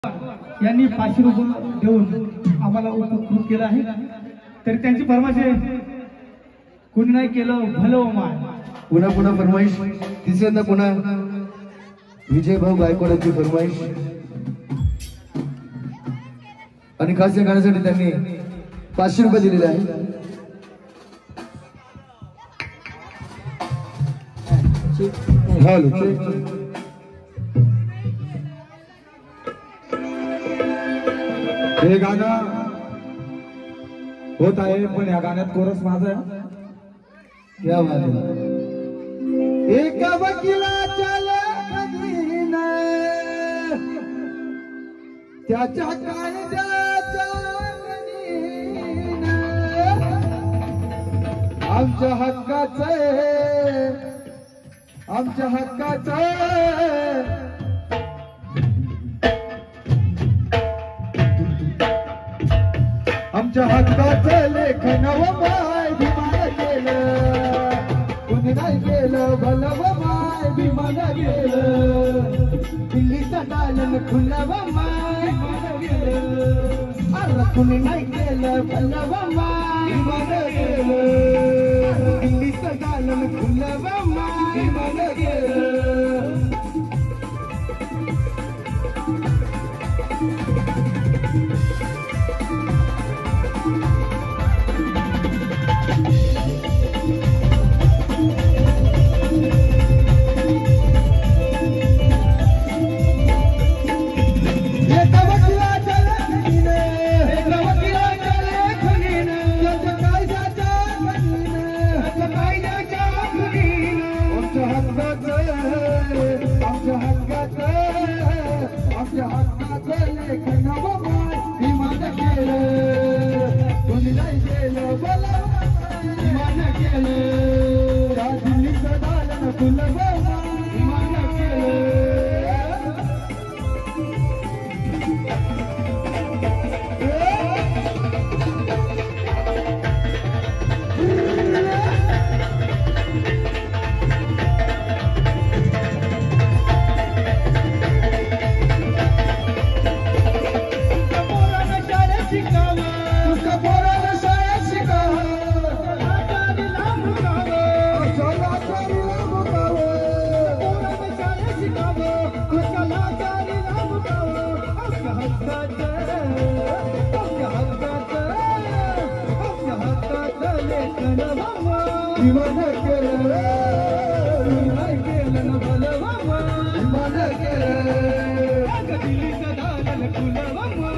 यांनी 500 रुपये देऊन आम्हाला उपकृत केलं आहे। तरी त्यांची फरमाईश आहे, कुणी नाही केलं भलं माय। पुन्हा पुन्हा फरमाईश, तिसऱ्यांदा पुन्हा विजय भाऊ गायकवाडांची फरमाईश। आणि खास या गाण्यासाठी त्यांनी 500 रुपये दिलेले आहे। हे गाणं होत आहे, पण या गाण्यात कोरस माझा आहे। क्या बात है। एका वकिलाच्या लेखणीनं त्याच्या कायद्याच्या गणीनं आमच्या हक्काचं लेखन व माय विमान केलं, कुणी नाही केलं भलं व माय विमान केलं। दिल्लीचं दालन खुलं व माय विमान केलं, अरे कुणी नाही केलं भलं व माय विमान केलं। दिल्लीचं दालन खुलं व माय विमान केलं। दिल्लीचं दालन खुलं व माय